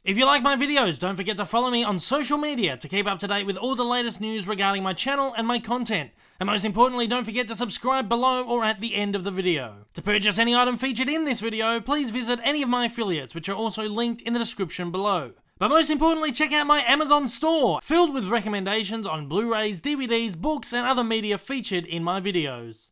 If you like my videos, don't forget to follow me on social media to keep up to date with all the latest news regarding my channel and my content. And most importantly, don't forget to subscribe below or at the end of the video. To purchase any item featured in this video, please visit any of my affiliates, which are also linked in the description below. But most importantly, check out my Amazon store, filled with recommendations on Blu-rays, DVDs, books, and other media featured in my videos.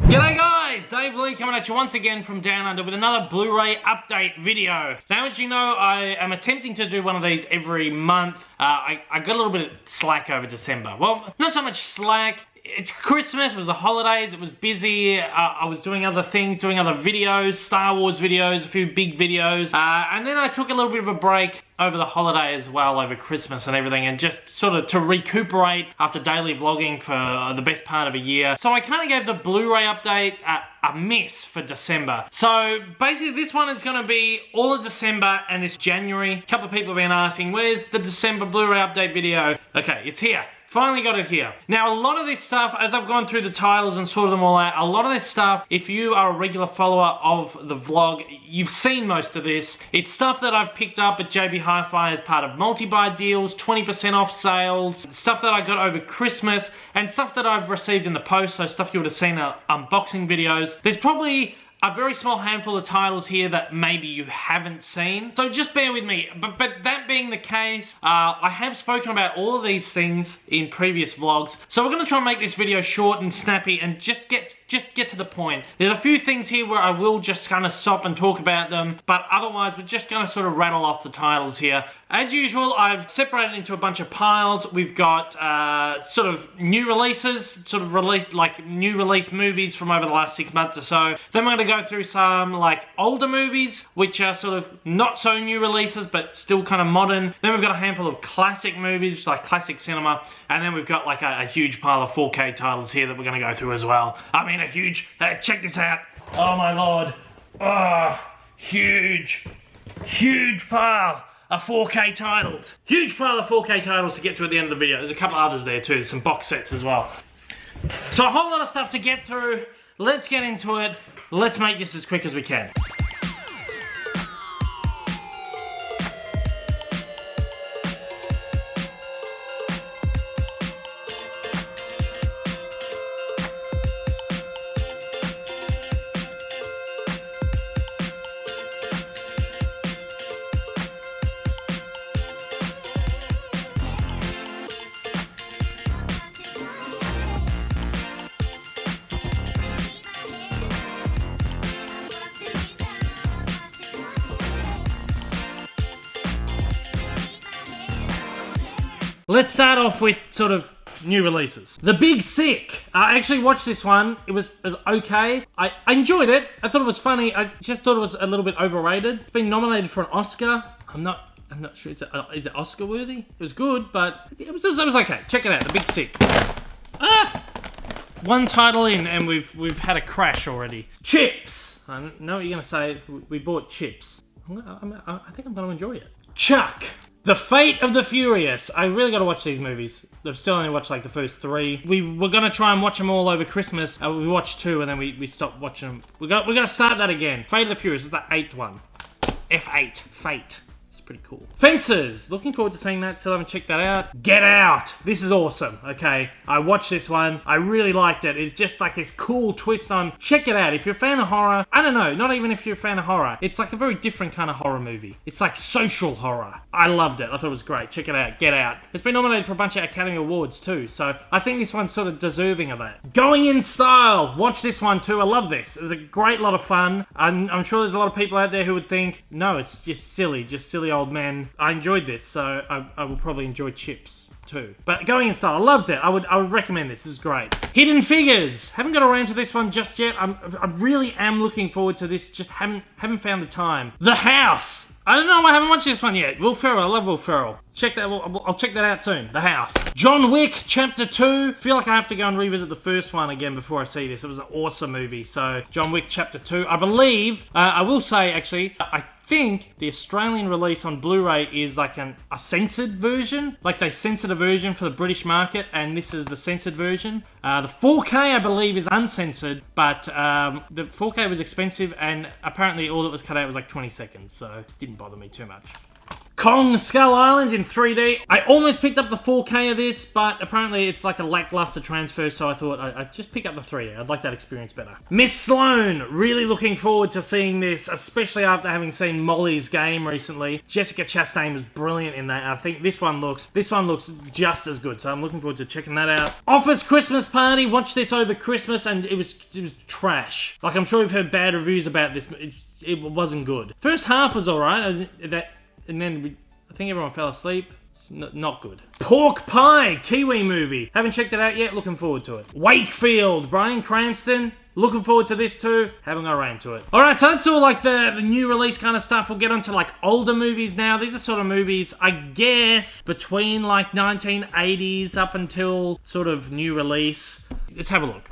G'day guys, Dave Lee coming at you once again from Down Under with another Blu-ray update video. Now as you know, I am attempting to do one of these every month. I got a little bit of slack over December. Well, not so much slack. It's Christmas, it was the holidays, it was busy, I was doing other things, doing other videos, Star Wars videos, a few big videos, and then I took a little bit of a break over the holiday as well, over Christmas and everything, and just sort of to recuperate after daily vlogging for the best part of a year. So I kind of gave the Blu-ray update a miss for December. So basically this one is going to be all of December and this January. A couple of people have been asking, where's the December Blu-ray update video? Okay, it's here. Finally got it here. Now a lot of this stuff, as I've gone through the titles and sorted them all out, a lot of this stuff, if you are a regular follower of the vlog, you've seen most of this. It's stuff that I've picked up at JB Hi-Fi as part of multi-buy deals, 20% off sales, stuff that I got over Christmas, and stuff that I've received in the post, so stuff you would have seen in unboxing videos. There's probably a very small handful of titles here that maybe you haven't seen. So just bear with me. But that being the case, I have spoken about all of these things in previous vlogs. So we're going to try and make this video short and snappy and just get to the point. There's a few things here where I will just kind of stop and talk about them, but otherwise we're just going to sort of rattle off the titles here. As usual, I've separated into a bunch of piles. We've got sort of new releases, new release movies from over the last 6 months or so. Then we're going to go through some like older movies, which are sort of not so new releases, but still kind of modern. Then we've got a handful of classic movies, like classic cinema. And then we've got like a huge pile of 4K titles here that we're going to go through as well. I mean a huge, check this out. Oh my lord. Oh, huge pile of 4K titles. Huge pile of 4K titles to get to at the end of the video. There's a couple others there too. There's some box sets as well. So a whole lot of stuff to get through. Let's get into it. Let's make this as quick as we can. Let's start off with sort of new releases. The Big Sick. I actually watched this one. It was okay. I enjoyed it. I thought it was funny. I just thought it was a little bit overrated. It's been nominated for an Oscar. I'm not sure. Is it Oscar worthy? It was good, but it was okay. Check it out. The Big Sick. One title in and we've had a crash already. Chips. I know what you're gonna say. We bought Chips. I think I'm gonna enjoy it. Chuck. The Fate of the Furious. I really got to watch these movies. I've still only watched like the first 3. We were going to try and watch them all over Christmas. We watched 2 and then we stopped watching them. We're going to start that again. Fate of the Furious is the 8th one. F8. Fate. Pretty cool. Fences. Looking forward to seeing that. Still haven't checked that out. Get Out. This is awesome. Okay. I watched this one. I really liked it. It's just like this cool twist on. Check it out. If you're a fan of horror, I don't know. Not even if you're a fan of horror. It's like a very different kind of horror movie. It's like social horror. I loved it. I thought it was great. Check it out. Get Out. It's been nominated for a bunch of Academy Awards too. So I think this one's sort of deserving of that. Going in Style. Watch this one too. I love this. It's a great lot of fun. I'm sure there's a lot of people out there who would think, no, it's just silly old man. I enjoyed this, so I will probably enjoy Chips too. But Going in Style, I loved it. I would recommend this. This is great. Hidden Figures. Haven't got around to this one just yet. I really am looking forward to this. Just haven't found the time. The House. I don't know. I haven't watched this one yet. Will Ferrell. I love Will Ferrell. Check that. I'll check that out soon. The House. John Wick Chapter 2. I feel like I have to go and revisit the first one again before I see this. It was an awesome movie. So John Wick Chapter 2. I believe. I will say actually. I think the Australian release on Blu-ray is like a censored version. Like they censored a version for the British market, and this is the censored version. The 4K, I believe, is uncensored, but the 4K was expensive, and apparently all that was cut out was like 20 seconds, so it didn't bother me too much. Kong Skull Island in 3D. I almost picked up the 4K of this, but apparently it's like a lackluster transfer, so I thought I'd just pick up the 3D. I'd like that experience better. Miss Sloane. Really looking forward to seeing this, especially after having seen Molly's Game recently. Jessica Chastain was brilliant in that. I think this one looks just as good, so I'm looking forward to checking that out. Office Christmas Party. Watched this over Christmas, and it was trash. Like, I'm sure you've heard bad reviews about this. It wasn't good. First half was alright. And then I think everyone fell asleep. Not good. Pork Pie, Kiwi movie. Haven't checked it out yet, looking forward to it. Wakefield, Bryan Cranston. Looking forward to this too. Haven't got around to it. Alright, so that's all like the new release kind of stuff. We'll get on to like older movies now. These are sort of movies, I guess, between like 1980s up until sort of new release. Let's have a look.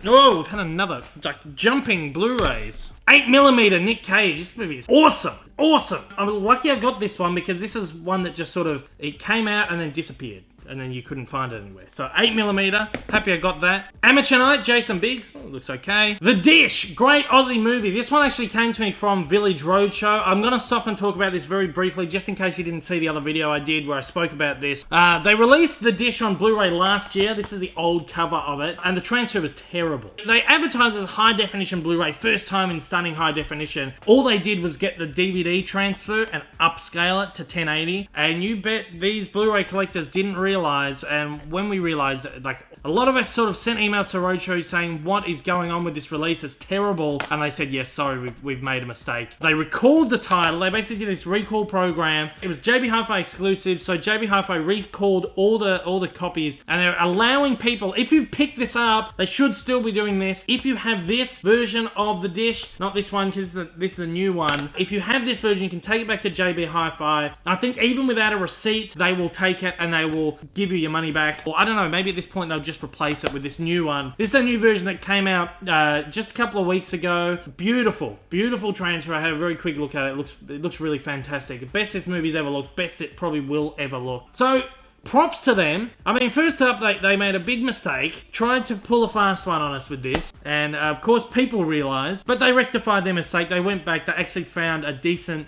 Oh, we've had another like jumping Blu-rays. 8mm Nick Cage. This movie is awesome. Awesome. I'm lucky I got this one because this is one that just sort of, it came out and then disappeared. And then you couldn't find it anywhere. So 8mm, happy I got that. Amateur Night, Jason Biggs, looks okay. The Dish, great Aussie movie. This one actually came to me from Village Roadshow. I'm gonna stop and talk about this very briefly, just in case you didn't see the other video I did where I spoke about this. They released The Dish on Blu-ray last year. This is the old cover of it, and the transfer was terrible. They advertised as high definition Blu-ray, first time in stunning high definition. All they did was get the DVD transfer and upscale it to 1080, and you bet these Blu-ray collectors didn't realize, and when we realized that, like, a lot of us sort of sent emails to Roadshow saying, what is going on with this release? It's terrible. And they said, yes, sorry, we've made a mistake. They recalled the title. They basically did this recall program. It was JB Hi-Fi exclusive, so JB Hi-Fi recalled all the copies, and they're allowing people, if you pick this up, they should still be doing this. If you have this version of The Dish, not this one, because this is the new one. If you have this version, you can take it back to JB Hi-Fi. I think even without a receipt, they will take it and they will give you your money back. Or I don't know, maybe at this point they'll just replace it with this new one. This is the new version that came out just a couple of weeks ago. Beautiful, beautiful transfer. I had a very quick look at it. It looks really fantastic. Best this movie's ever looked. Best it probably will ever look. So, props to them. I mean, first up, they made a big mistake. Tried to pull a fast one on us with this. And, of course, people realised. But they rectified their mistake. They went back. They actually found a decent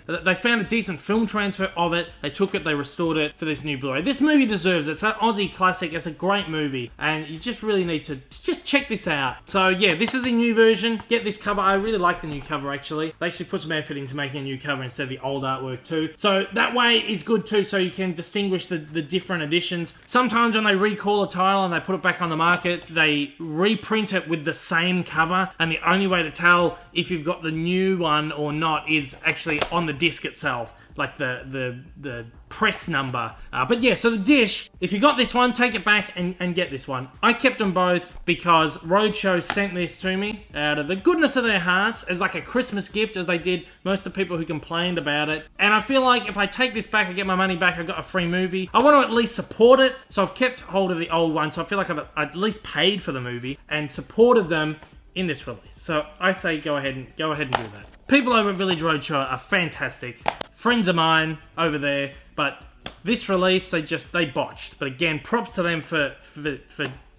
film transfer of it. They took it. They restored it for this new Blu-ray. This movie deserves it. It's an Aussie classic. It's a great movie. And you just really need to just check this out. So, yeah, this is the new version. Get this cover. I really like the new cover, actually. They actually put some effort into making a new cover instead of the old artwork, too. So, that way is good, too. So, you can distinguish the different editions. Sometimes when they recall a title and they put it back on the market, they reprint it with the same cover, and the only way to tell if you've got the new one or not is actually on the disc itself, like the press number. But yeah, so The Dish, if you got this one, take it back and get this one. I kept them both because Roadshow sent this to me out of the goodness of their hearts as like a Christmas gift, as they did most of the people who complained about it. And I feel like if I take this back, I get my money back, I got a free movie. I want to at least support it, so I've kept hold of the old one, so I feel like I've at least paid for the movie and supported them in this release. So I say go ahead and do that. People over at Village Roadshow are fantastic. Friends of mine over there, but this release, they botched. But again, props to them for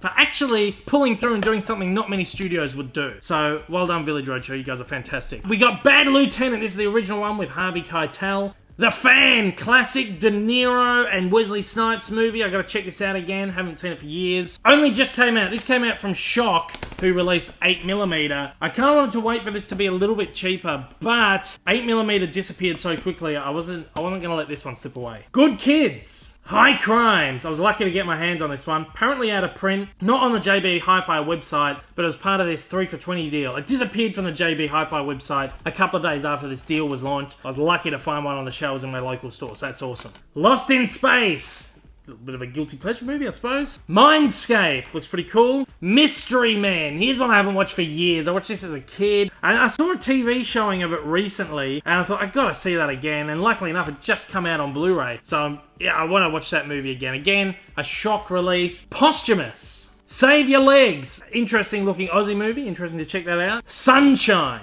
actually pulling through and doing something not many studios would do. So, well done, Village Roadshow. You guys are fantastic. We got Bad Lieutenant. This is the original one with Harvey Keitel. The Fan, classic De Niro and Wesley Snipes movie. I gotta check this out again. Haven't seen it for years. Only just came out. This came out from Shock, who released 8mm. I kind of wanted to wait for this to be a little bit cheaper, but 8mm disappeared so quickly. I wasn't gonna let this one slip away. Good Kids. High Crimes. I was lucky to get my hands on this one. Apparently out of print. Not on the JB Hi-Fi website, but as part of this 3 for $20 deal. It disappeared from the JB Hi-Fi website a couple of days after this deal was launched. I was lucky to find one on the shelves in my local store, so that's awesome. Lost in Space. A little bit of a guilty pleasure movie, I suppose. Mindscape. Looks pretty cool. Mystery Men. Here's one I haven't watched for years. I watched this as a kid. And I saw a TV showing of it recently. And I thought, I gotta see that again. And luckily enough, it just come out on Blu-ray. So, yeah, I want to watch that movie again. Again, a Shock release. Posthumous. Save Your Legs. Interesting looking Aussie movie. Interesting to check that out. Sunshine.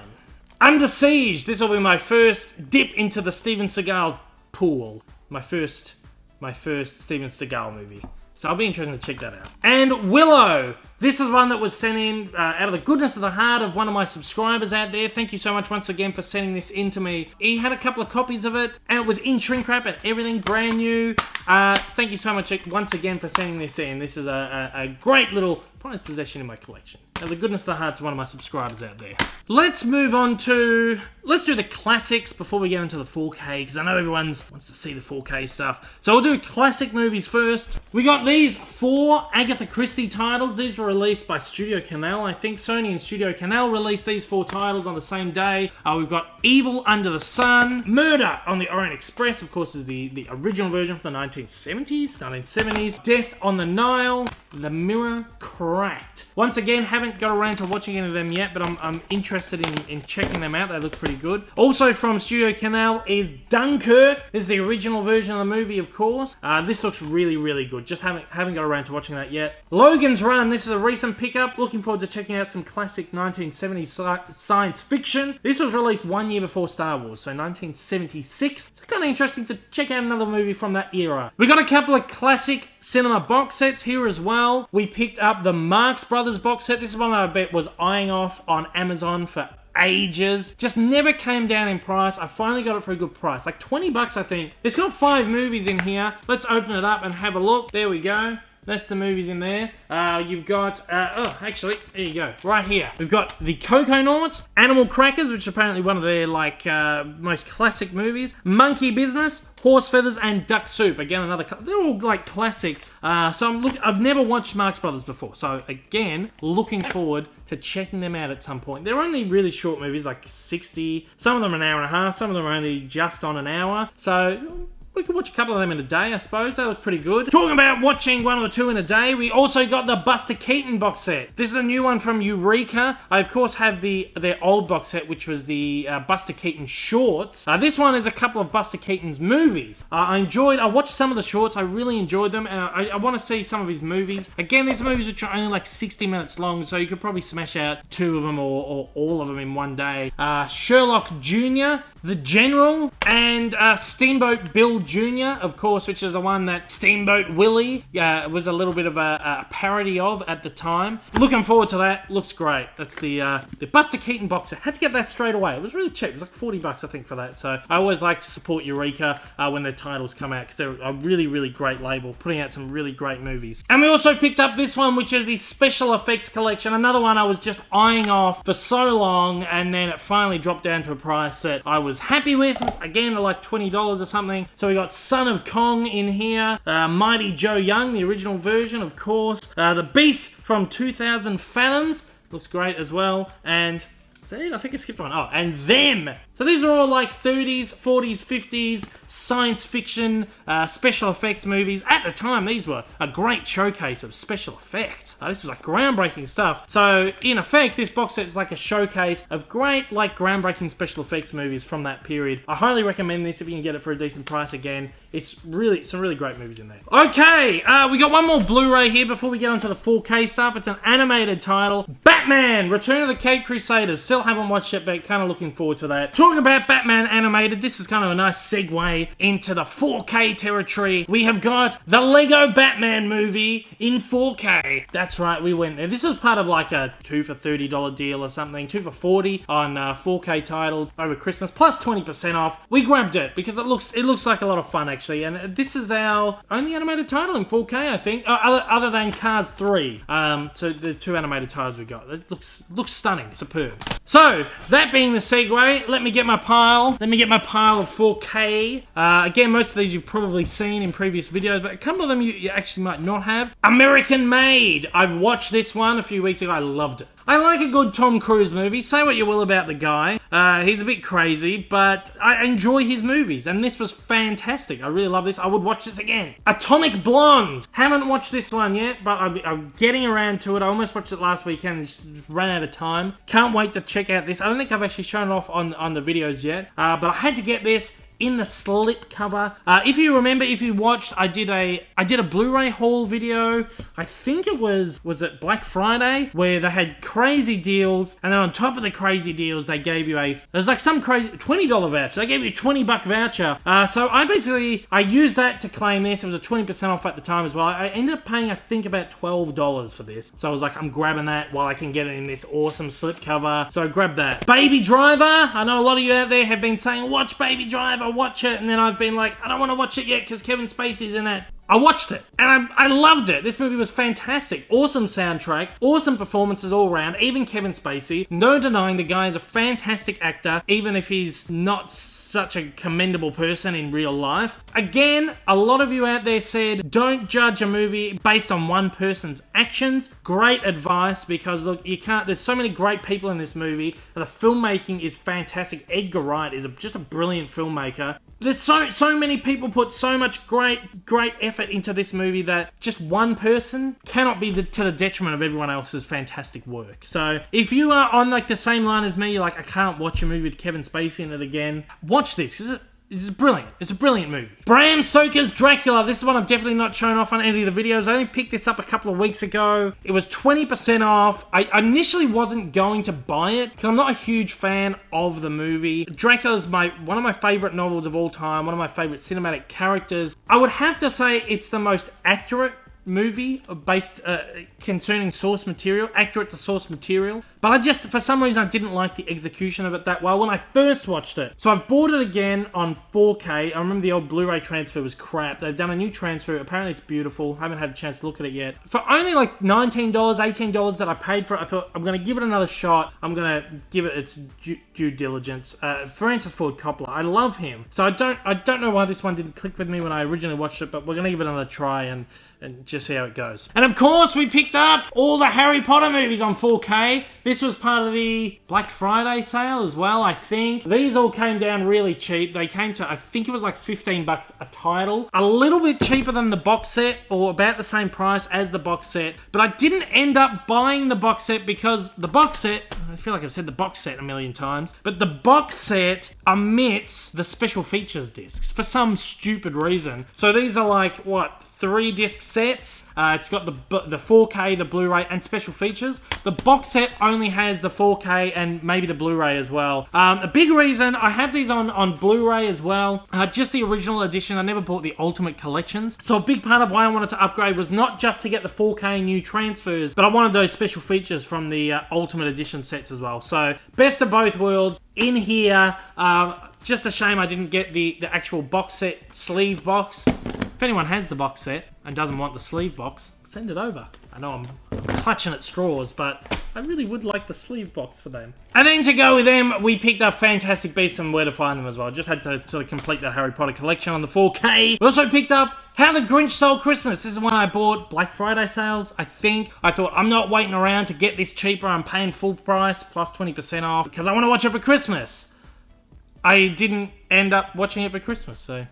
Under Siege. This will be my first dip into the Steven Seagal pool. My first Steven Seagal movie. So I'll be interested to check that out. And Willow. This is one that was sent in out of the goodness of the heart of one of my subscribers out there. Thank you so much once again for sending this in to me. He had a couple of copies of it, and it was in shrink wrap and everything brand new. Thank you so much once again for sending this in. This is a great little prized possession in my collection. Out of the goodness of the heart to one of my subscribers out there. Let's move on to... Let's do the classics before we get into the 4K, because I know everyone wants to see the 4K stuff. So we'll do classic movies first. We got these 4 Agatha Christie titles. These were released by Studio Canal. I think Sony and Studio Canal released these 4 titles on the same day. We've got Evil Under the Sun. Murder on the Orient Express, of course, is the original version from the 1970s. Death on the Nile. The Mirror Cracked. Once again, haven't got around to watching any of them yet, but I'm interested in checking them out. They look pretty good. Also from Studio Canal is Dunkirk. This is the original version of the movie, of course. This looks really, really good. Just haven't got around to watching that yet. Logan's Run. This is a recent pickup. Looking forward to checking out some classic 1970s science fiction. This was released 1 year before Star Wars, so 1976. It's kind of interesting to check out another movie from that era. We got a couple of classic cinema box sets here as well. We picked up the Marx Brothers box set. This is one that I bet was eyeing off on Amazon for ages. Just never came down in price. I finally got it for a good price. Like 20 bucks, I think. It's got 5 movies in here. Let's open it up and have a look. There we go. That's the movies in there. You've got, actually, there you go, right here. We've got the Coconauts, Animal Crackers, which is apparently one of their, most classic movies, Monkey Business, Horse Feathers, and Duck Soup. Again, they're all, classics. I've never watched Marx Brothers before, so, again, looking forward to checking them out at some point. They're only really short movies, like 60, some of them an hour and a half, some of them are only just on an hour, so... we could watch a couple of them in a day, I suppose. They look pretty good. Talking about watching 1 or 2 in a day, we also got the Buster Keaton box set. This is a new one from Eureka. I, of course, have their old box set, which was the Buster Keaton shorts. This one is a couple of Buster Keaton's movies. I watched some of the shorts. I really enjoyed them, and I want to see some of his movies. Again, these movies which are only like 60 minutes long, so you could probably smash out 2 of them or all of them in one day. Sherlock Jr., The General, and Steamboat Bill Jr., of course, which is the one that Steamboat Willie was a little bit of a parody of at the time. Looking forward to that. Looks great. That's the Buster Keaton box set. Had to get that straight away. It was really cheap. It was like 40 bucks, I think, for that. So I always like to support Eureka when their titles come out, because they're a really, really great label, putting out some really great movies. And we also picked up this one, which is the Special Effects Collection. Another one I was just eyeing off for so long, and then it finally dropped down to a price that I was happy with. Again, like $20 or something. So we got Son of Kong in here, Mighty Joe Young, the original version, of course, The Beast from 2000 Fathoms, looks great as well, and I think I skipped one. Oh, and Them. So these are all like 30s, 40s, 50s science fiction special effects movies. At the time, these were a great showcase of special effects. This was like groundbreaking stuff. So in effect, this box set is like a showcase of great, groundbreaking special effects movies from that period. I highly recommend this if you can get it for a decent price. Again, it's some really great movies in there. Okay, we got one more Blu-ray here before we get onto the 4K stuff. It's an animated title, Batman: Return of the Caped Crusaders. Still haven't watched it, but kind of looking forward to that. Talking about Batman animated, this is kind of a nice segue into the 4K territory. We have got the Lego Batman movie in 4K. That's right, we went there. This was part of like a 2 for $30 deal or something, 2 for $40 on 4K titles over Christmas, plus 20% off. We grabbed it because it looks like a lot of fun actually, and this is our only animated title in 4K, I think, other than Cars 3. So the 2 animated titles we got. It looks stunning, superb. So that being the segue, let me get my pile of 4K. Again, most of these you've probably seen in previous videos, but a couple of them you actually might not have. American Made. I've watched this one a few weeks ago. I loved it. I like a good Tom Cruise movie. Say what you will about the guy. He's a bit crazy, but I enjoy his movies, and this was fantastic. I really love this. I would watch this again. Atomic Blonde. Haven't watched this one yet, but I'm getting around to it. I almost watched it last weekend and just ran out of time. Can't wait to check out this. I don't think I've actually shown it off on the videos yet, but I had to get this. in the slipcover. If you remember, if you watched, I did a Blu-ray haul video. I think it was it Black Friday, where they had crazy deals, and then on top of the crazy deals, they gave you there's like some crazy $20 voucher. They gave you a $20 voucher. So I used that to claim this. It was a 20% off at the time as well. I ended up paying, I think, about $12 for this. So I was like, I'm grabbing that while I can get it in this awesome slipcover. So I grabbed that. Baby Driver. I know a lot of you out there have been saying, watch Baby Driver, watch it. And then I've been like, I don't want to watch it yet because Kevin Spacey's in it. I watched it, and I loved it. This movie was fantastic. Awesome soundtrack, awesome performances all around, even Kevin Spacey. No denying the guy is a fantastic actor, even if he's not such a commendable person in real life. Again, a lot of you out there said, don't judge a movie based on one person's actions. Great advice, because look, there's so many great people in this movie, and the filmmaking is fantastic. Edgar Wright is just a brilliant filmmaker. There's so many people put so much great effort into this movie that just one person cannot be to the detriment of everyone else's fantastic work. So if you are on like the same line as me, you're like, I can't watch a movie with Kevin Spacey in it again, watch this, because it's brilliant. It's a brilliant movie. Bram Stoker's Dracula. This is one I've definitely not shown off on any of the videos. I only picked this up a couple of weeks ago. It was 20% off. I initially wasn't going to buy it because I'm not a huge fan of the movie. Dracula is one of my favorite novels of all time, one of my favorite cinematic characters. I would have to say it's the most accurate movie based concerning source material, accurate to source material. But I just, for some reason, I didn't like the execution of it that well when I first watched it. So I've bought it again on 4K. I remember the old Blu-ray transfer was crap. They've done a new transfer. Apparently it's beautiful. I haven't had a chance to look at it yet. For only like $19, $18 that I paid for it, I thought, I'm going to give it another shot. I'm going to give it its due diligence. Francis Ford Coppola, I love him. So I don't know why this one didn't click with me when I originally watched it, but we're going to give it another try and just see how it goes. And of course, we picked up all the Harry Potter movies on 4K. This was part of the Black Friday sale as well, I think. These all came down really cheap. They came to, I think it was like $15 a title. A little bit cheaper than the box set, or about the same price as the box set. But I didn't end up buying the box set because the box set, I feel like I've said the box set a million times, but the box set omits the special features discs for some stupid reason. So these are like, what, 3-disc sets. It's got the 4K, the Blu-ray, and special features. The box set only has the 4K and maybe the Blu-ray as well. A big reason, I have these on Blu-ray as well. Just the original edition. I never bought the Ultimate Collections. So a big part of why I wanted to upgrade was not just to get the 4K new transfers, but I wanted those special features from the Ultimate Edition sets as well. So best of both worlds in here. Just a shame I didn't get the actual box set sleeve box. If anyone has the box set and doesn't want the sleeve box, send it over. I know I'm clutching at straws, but I really would like the sleeve box for them. And then to go with them, we picked up Fantastic Beasts and Where to Find Them as well. Just had to sort of complete that Harry Potter collection on the 4K. We also picked up How the Grinch Stole Christmas. This is one I bought Black Friday sales, I think. I thought, I'm not waiting around to get this cheaper. I'm paying full price plus 20% off because I want to watch it for Christmas. I didn't end up watching it for Christmas, so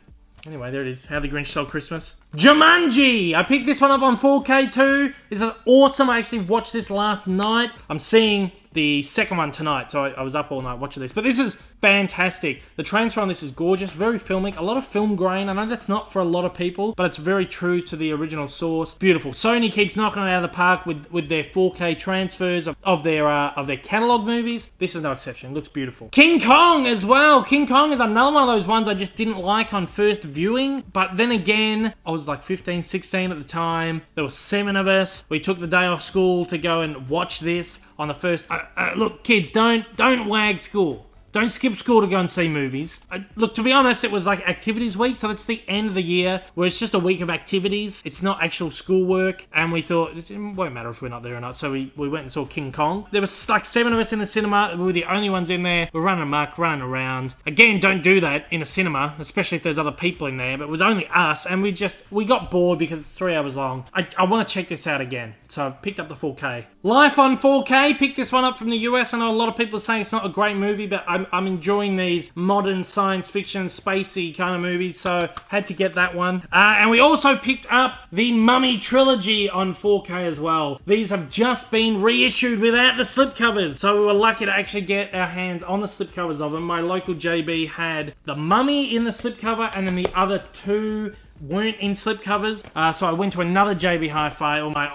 anyway, there it is. How the Grinch Stole Christmas. Jumanji! I picked this one up on 4K too. This is awesome. I actually watched this last night. I'm seeing the second one tonight, so I was up all night watching this. But this is fantastic. The transfer on this is gorgeous, very filmic, a lot of film grain. I know that's not for a lot of people, but it's very true to the original source. Beautiful. Sony keeps knocking it out of the park with their 4K transfers of their catalog movies. This is no exception. It looks beautiful. King Kong as well. King Kong is another one of those ones I just didn't like on first viewing, but then again, I was like 15, 16 at the time. There were 7 of us. We took the day off school to go and watch this on the first... look, kids, don't wag school. Don't skip school to go and see movies. Look, to be honest, it was like activities week, so that's the end of the year, where it's just a week of activities. It's not actual schoolwork, and we thought, it won't matter if we're not there or not, so we went and saw King Kong. There was like 7 of us in the cinema. We were the only ones in there. We're running amok, running around. Again, don't do that in a cinema, especially if there's other people in there, but it was only us, and we got bored because it's 3 hours long. I want to check this out again, so I've picked up the 4K. Life on 4K, picked this one up from the US. I know a lot of people are saying it's not a great movie, but I'm enjoying these modern science fiction, spacey kind of movies, so had to get that one. And we also picked up the Mummy trilogy on 4K as well. These have just been reissued without the slipcovers, so we were lucky to actually get our hands on the slipcovers of them. My local JB had the Mummy in the slipcover, and then the other two weren't in slipcovers, so I went to another JB Hi-Fi, or my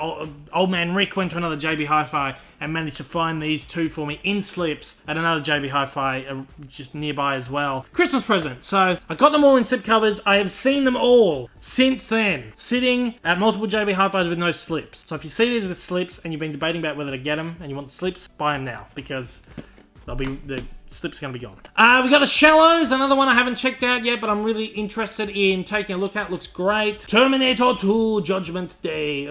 old man Rick went to another JB Hi-Fi and managed to find these two for me in slips at another JB Hi-Fi just nearby as well. Christmas present. So I got them all in slipcovers. I have seen them all since then, sitting at multiple JB Hi-Fis with no slips. So if you see these with slips and you've been debating about whether to get them and you want the slips, buy them now, because the slips are going to be gone. We got The Shallows, another one I haven't checked out yet, but I'm really interested in taking a look at. Looks great. Terminator 2 Judgment Day.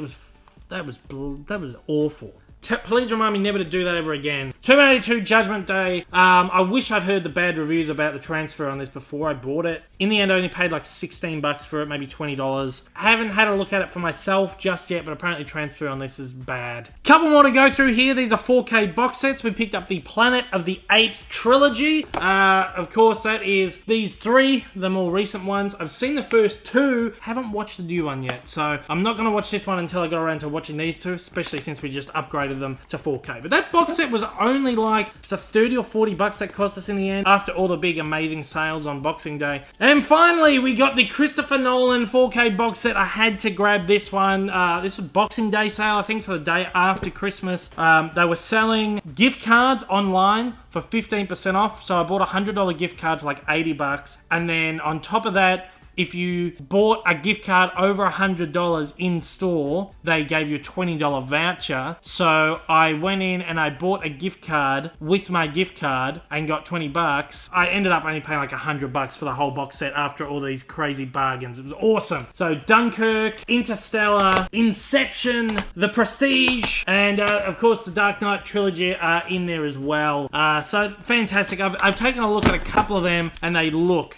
That was awful. Please remind me never to do that ever again. Terminator 2 Judgment Day. I wish I'd heard the bad reviews about the transfer on this before I bought it. In the end, I only paid like 16 bucks for it, maybe $20. I haven't had a look at it for myself just yet, but apparently transfer on this is bad. Couple more to go through here. These are 4K box sets. We picked up the Planet of the Apes trilogy. Of course, that is these three, the more recent ones. I've seen the first two, haven't watched the new one yet, so I'm not going to watch this one until I go around to watching these two, especially since we just upgraded them to 4K. But that box set was only like, it's a 30 or 40 bucks that cost us in the end, after all the big amazing sales on Boxing Day. And finally, we got the Christopher Nolan 4K box set. I had to grab this one. This was Boxing Day sale, I think, so the day after Christmas. They were selling gift cards online for 15% off, so I bought a $100 gift card for like 80 bucks, and then on top of that, if you bought a gift card over $100 in store, they gave you a $20 voucher. So I went in and I bought a gift card with my gift card and got 20 bucks. I ended up only paying like 100 bucks for the whole box set after all these crazy bargains. It was awesome. So Dunkirk, Interstellar, Inception, The Prestige, and of course the Dark Knight trilogy are in there as well. So fantastic. I've taken a look at a couple of them and they look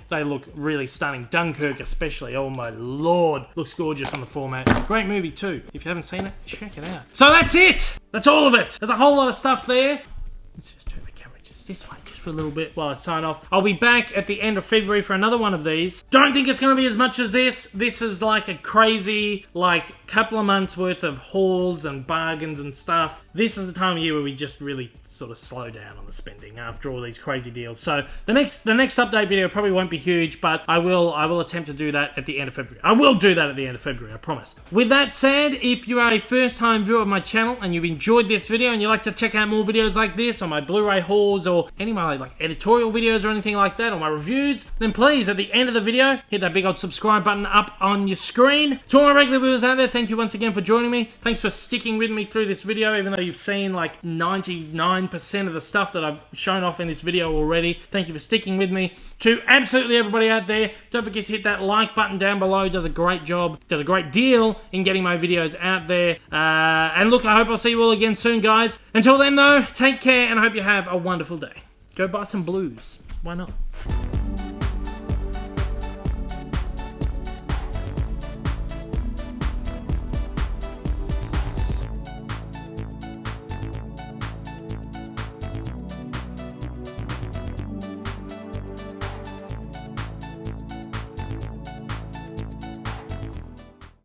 really stunning. Dunkirk especially, oh my lord, looks gorgeous on the format. Great movie too. If you haven't seen it, check it out. So that's it. That's all of it. There's a whole lot of stuff there. Let's just turn the camera just this way, just for a little bit while I sign off. I'll be back at the end of February for another one of these. Don't think it's going to be as much as this. This is like a crazy, like, couple of months worth of hauls and bargains and stuff. This is the time of year where we just really sort of slow down on the spending after all these crazy deals. So the next update video probably won't be huge, but I will attempt to do that at the end of February. I will do that at the end of February, I promise. With that said, if you are a first-time viewer of my channel and you've enjoyed this video and you'd like to check out more videos like this, or my Blu-ray hauls, or any of my like editorial videos or anything like that, or my reviews, then please, at the end of the video, hit that big old subscribe button up on your screen. To all my regular viewers out there, thank you once again for joining me. Thanks for sticking with me through this video, even though you've seen like 99% of the stuff that I've shown off in this video already. Thank you for sticking with me. To absolutely everybody out there, don't forget to hit that like button down below. It does a great job, does a great deal in getting my videos out there. And look, I hope I'll see you all again soon, guys. Until then though, take care and I hope you have a wonderful day. Go buy some blues. Why not?